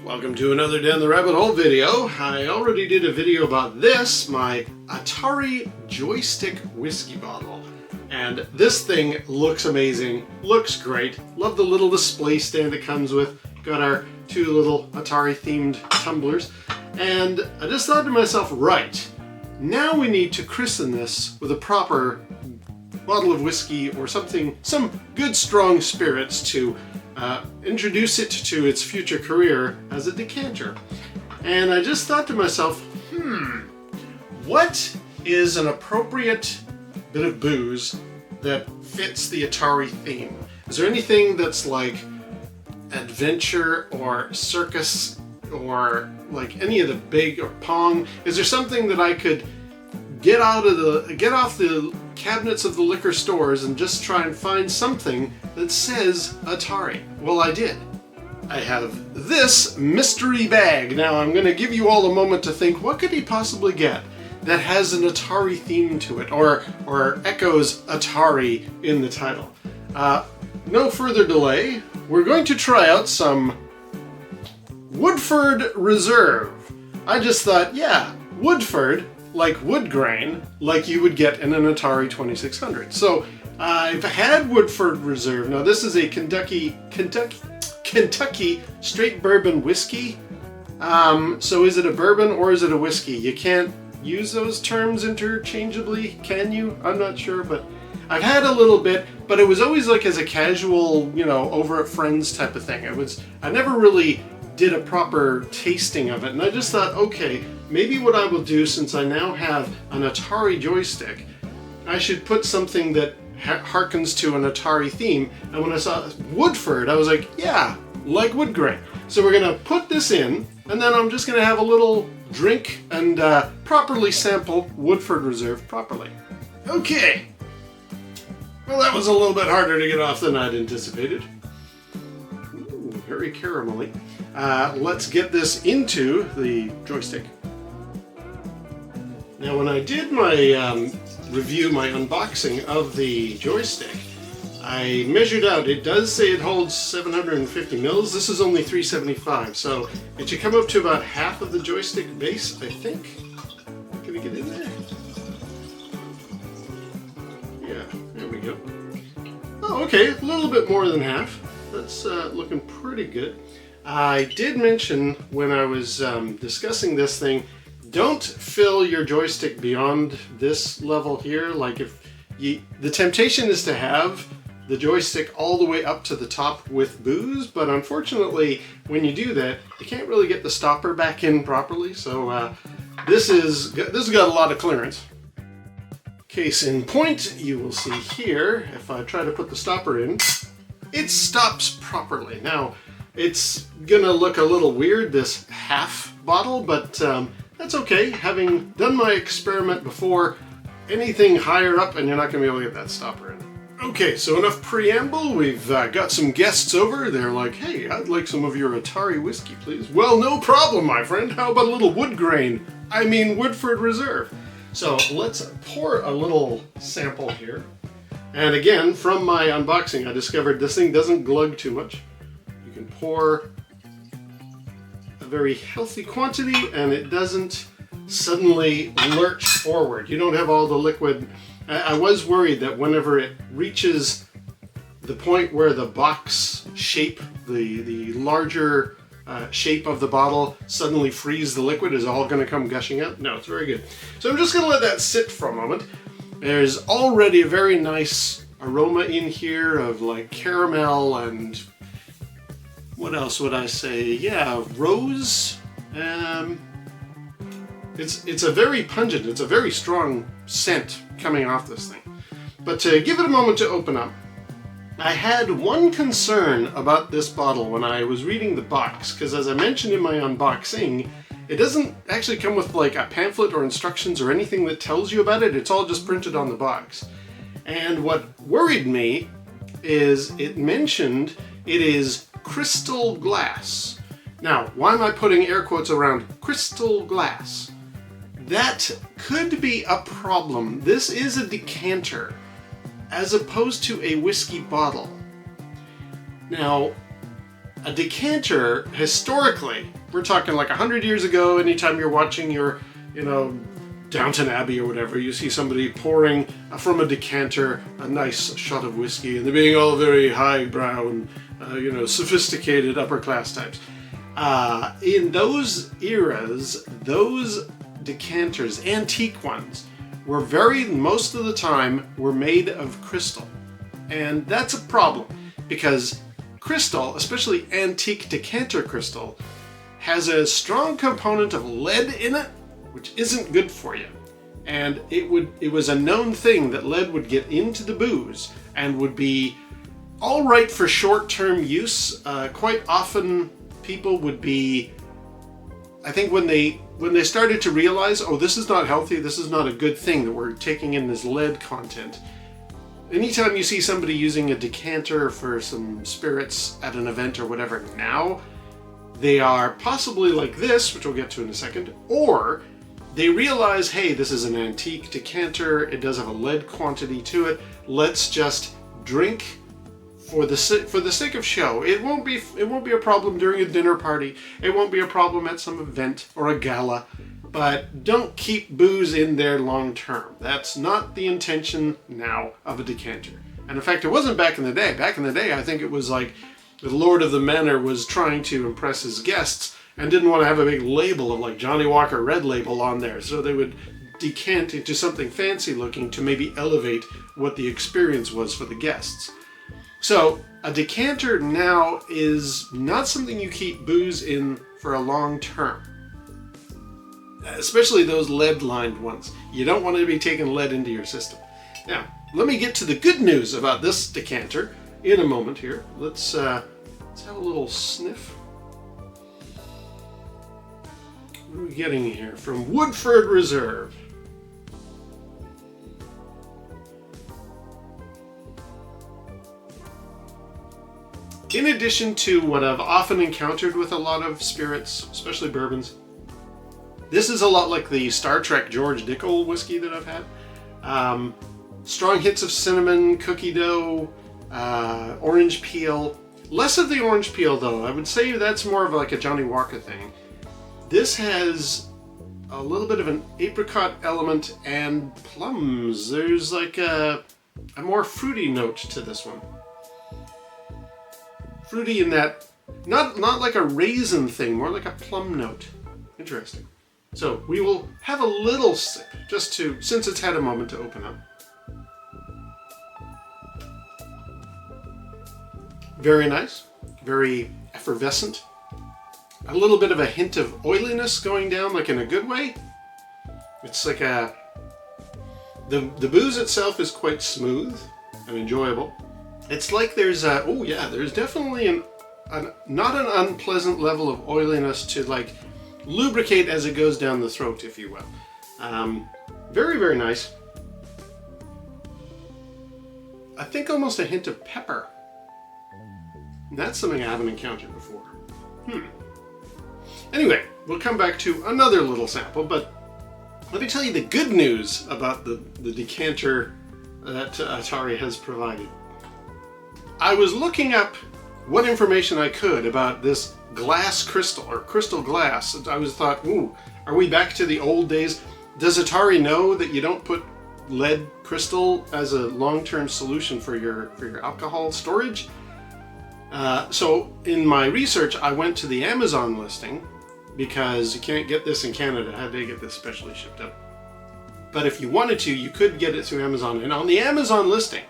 Welcome to another Down the Rabbit Hole video. I already did a video about this, my Atari joystick whiskey bottle. And this thing looks amazing, looks great. Love the little display stand it comes with. Got our two little Atari-themed tumblers. And I just thought to myself, right, now we need to christen this with a proper bottle of whiskey or something, some good strong spirits to introduce it to its future career as a decanter. And I just thought to myself, what is an appropriate bit of booze that fits the Atari theme? Is there anything that's like adventure or circus or like any of the big or Pong? Is there something that I could get off the cabinets of the liquor stores and just try and find something that says Atari? Well, I did. I have this mystery bag. Now I'm going to give you all a moment to think, what could he possibly get that has an Atari theme to it or echoes Atari in the title? No further delay, we're going to try out some Woodford Reserve. I just thought, yeah, Woodford, like wood grain, like you would get in an Atari 2600. So I've had Woodford Reserve. Now this is a Kentucky straight bourbon whiskey. So is it a bourbon or is it a whiskey? You can't use those terms interchangeably, can you? I'm not sure, but I've had a little bit, but it was always like as a casual, over at friends type of thing. I never really did a proper tasting of it, and I just thought, okay, maybe what I will do, since I now have an Atari joystick, I should put something that harkens to an Atari theme. And when I saw Woodford, I was like, yeah, like wood grain. So we're gonna put this in, and then I'm just gonna have a little drink and properly sample Woodford Reserve properly. Okay. Well, that was a little bit harder to get off than I'd anticipated. Ooh, very caramelly. Let's get this into the joystick. Now, when I did my review, my unboxing of the joystick, I measured out. It does say it holds 750 mils. This is only 375, so it should come up to about half of the joystick base, I think. Can we get in there? Yeah, there we go. Oh, okay, a little bit more than half. That's looking pretty good. I did mention when I was discussing this thing, don't fill your joystick beyond this level here. Like the temptation is to have the joystick all the way up to the top with booze, but unfortunately when you do that, you can't really get the stopper back in properly. So this has got a lot of clearance. Case in point, you will see here, if I try to put the stopper in, it stops properly. Now, it's gonna look a little weird, this half bottle, but that's okay. Having done my experiment before, anything higher up and you're not gonna be able to get that stopper in. Okay, so enough preamble. We've got some guests over. They're like, hey, I'd like some of your Atari whiskey, please. Well, no problem, my friend. How about a little Woodford Reserve? So let's pour a little sample here. And again, from my unboxing, I discovered this thing doesn't glug too much. You can pour a very healthy quantity and it doesn't suddenly lurch forward. You don't have all the liquid. I was worried that whenever it reaches the point where the box shape, the larger shape of the bottle suddenly freeze the liquid, is all going to come gushing out. No, it's very good. So I'm just going to let that sit for a moment. There's already a very nice aroma in here of like caramel and what else would I say? Yeah, rose. It's a very pungent, it's a very strong scent coming off this thing. But to give it a moment to open up, I had one concern about this bottle when I was reading the box, because as I mentioned in my unboxing, it doesn't actually come with like a pamphlet or instructions or anything that tells you about it. It's all just printed on the box. And what worried me is it mentioned it is crystal glass. Now, why am I putting air quotes around crystal glass? That could be a problem. This is a decanter as opposed to a whiskey bottle. Now, A decanter, historically, we're talking like 100 years ago, anytime you're watching your, Downton Abbey or whatever, you see somebody pouring from a decanter a nice shot of whiskey, and they're being all very highbrow and, sophisticated upper class types. In those eras, those decanters, antique ones, were most of the time, were made of crystal. And that's a problem, because crystal, especially antique decanter crystal, has a strong component of lead in it, which isn't good for you. And it was a known thing that lead would get into the booze and would be all right for short-term use. Quite often people would be, I think when they started to realize, oh, this is not healthy, this is not a good thing that we're taking in this lead content. Anytime you see somebody using a decanter for some spirits at an event or whatever now, they are possibly like this, which we'll get to in a second, or they realize, hey, this is an antique decanter, it does have a lead quantity to it, let's just drink for the sake of show. It won't be a problem during a dinner party, it won't be a problem at some event or a gala, but don't keep booze in there long term. That's not the intention now of a decanter. And in fact, it wasn't back in the day. Back in the day, I think it was like the Lord of the Manor was trying to impress his guests and didn't want to have a big label of like Johnny Walker Red Label on there. So they would decant into something fancy looking to maybe elevate what the experience was for the guests. So a decanter now is not something you keep booze in for a long term. Especially those lead-lined ones. You don't want to be taking lead into your system. Now, let me get to the good news about this decanter in a moment here. Let's have a little sniff. What are we getting here from Woodford Reserve? In addition to what I've often encountered with a lot of spirits, especially bourbons, this is a lot like the Star Trek George Dickel whiskey that I've had. Strong hits of cinnamon, cookie dough, orange peel. Less of the orange peel though. I would say that's more of like a Johnny Walker thing. This has a little bit of an apricot element and plums. There's like a more fruity note to this one. Fruity in that, not like a raisin thing, more like a plum note. Interesting. So we will have a little sip, since it's had a moment to open up. Very nice, very effervescent. A little bit of a hint of oiliness going down, like in a good way. It's like the booze itself is quite smooth and enjoyable. It's like there's definitely not an unpleasant level of oiliness to like lubricate as it goes down the throat, if you will. Very, very nice. I think almost a hint of pepper. That's something I haven't encountered before. Anyway, we'll come back to another little sample, but let me tell you the good news about the decanter that Atari has provided. I was looking up what information I could about this glass crystal, or crystal glass. I thought, ooh, are we back to the old days? Does Atari know that you don't put lead crystal as a long-term solution for your alcohol storage? So in my research, I went to the Amazon listing, because you can't get this in Canada. I had to get this specially shipped up. But if you wanted to, you could get it through Amazon. And on the Amazon listing,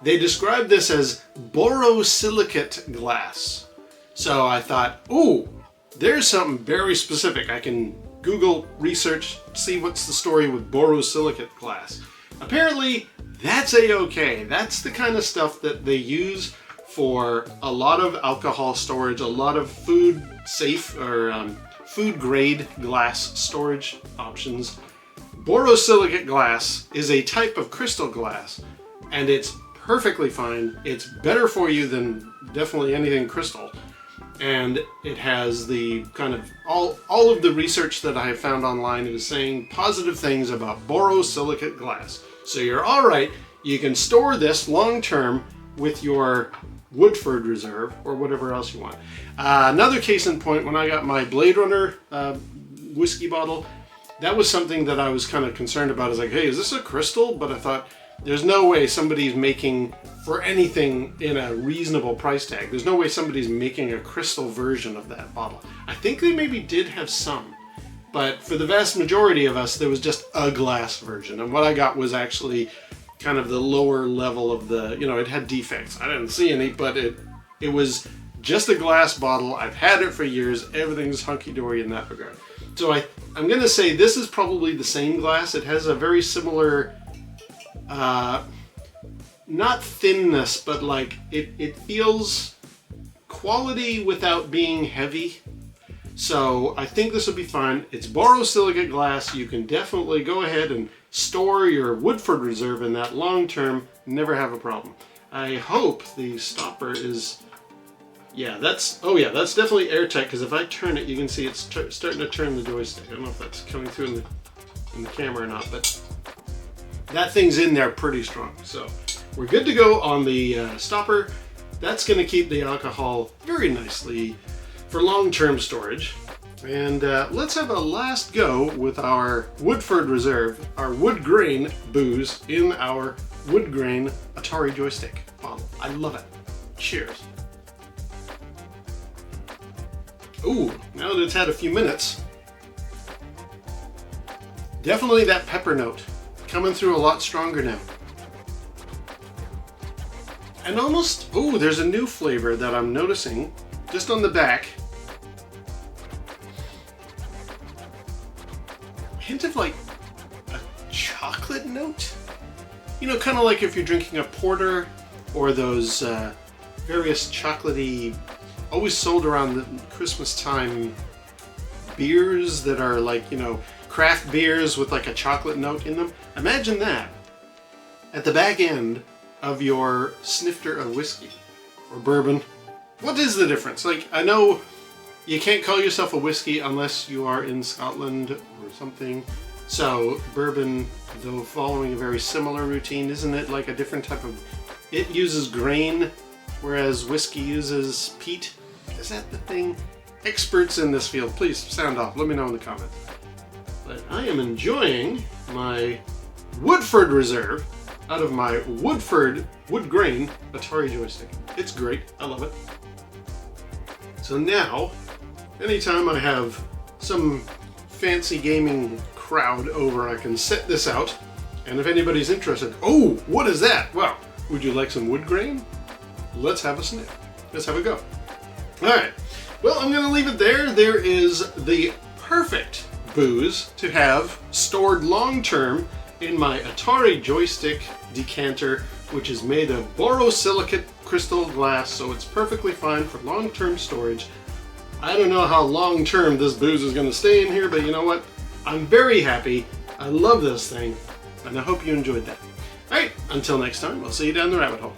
they described this as borosilicate glass. So I thought, ooh, there's something very specific. I can Google research, see what's the story with borosilicate glass. Apparently, that's a-okay. That's the kind of stuff that they use for a lot of alcohol storage, a lot of food safe or food grade glass storage options. Borosilicate glass is a type of crystal glass, and it's perfectly fine. It's better for you than definitely anything crystal. And it has the kind of, all of the research that I have found online is saying positive things about borosilicate glass. So you're all right. You can store this long term with your Woodford Reserve, or whatever else you want. Another case in point, when I got my Blade Runner whiskey bottle, that was something that I was kind of concerned about. I was like, hey, is this a crystal? But I thought, there's no way somebody's making, for anything in a reasonable price tag, there's no way somebody's making a crystal version of that bottle. I think they maybe did have some, but for the vast majority of us, there was just a glass version. And what I got was actually kind of the lower level of the, you know, it had defects. I didn't see any, but it was just a glass bottle. I've had it for years. Everything's hunky-dory in that regard. So I'm going to say this is probably the same glass. It has a very similar, not thinness, but like it feels quality without being heavy. So I think this will be fine. It's borosilicate glass. You can definitely go ahead and store your Woodford Reserve in that long term. Never have a problem. I hope the stopper is, yeah, that's definitely airtight, because if I turn it, you can see it's starting to turn the joystick. I don't know if that's coming through in the camera or not, but that thing's in there pretty strong. So we're good to go on the stopper. That's going to keep the alcohol very nicely for long-term storage. And let's have a last go with our Woodford Reserve, our wood grain booze in our wood grain Atari joystick bottle. I love it. Cheers. Ooh, now that it's had a few minutes, definitely that pepper note coming through a lot stronger now. And almost, ooh, there's a new flavor that I'm noticing just on the back. Hint of like a chocolate note? You know, kind of like if you're drinking a porter or those various chocolatey, always sold around the Christmas time beers that are like, you know, craft beers with like a chocolate note in them. Imagine that at the back end of your snifter of whiskey or bourbon. What is the difference? Like, I know you can't call yourself a whiskey unless you are in Scotland or something. So bourbon, though following a very similar routine, isn't it like a different type of, it uses grain, whereas whiskey uses peat? Is that the thing? Experts in this field, please sound off. Let me know in the comments. But I am enjoying my Woodford Reserve out of my Woodford wood grain Atari joystick. It's great. I love it. So now, anytime I have some fancy gaming crowd over, I can set this out. And if anybody's interested, oh, what is that? Well, would you like some wood grain? Let's have a sniff. Let's have a go. All right. Well, I'm going to leave it there. There is the perfect booze to have stored long-term in my Atari joystick decanter, which is made of borosilicate crystal glass, so it's perfectly fine for long-term storage. I don't know how long-term this booze is going to stay in here, but you know what? I'm very happy. I love this thing, and I hope you enjoyed that. All right, until next time, I'll see you down the rabbit hole.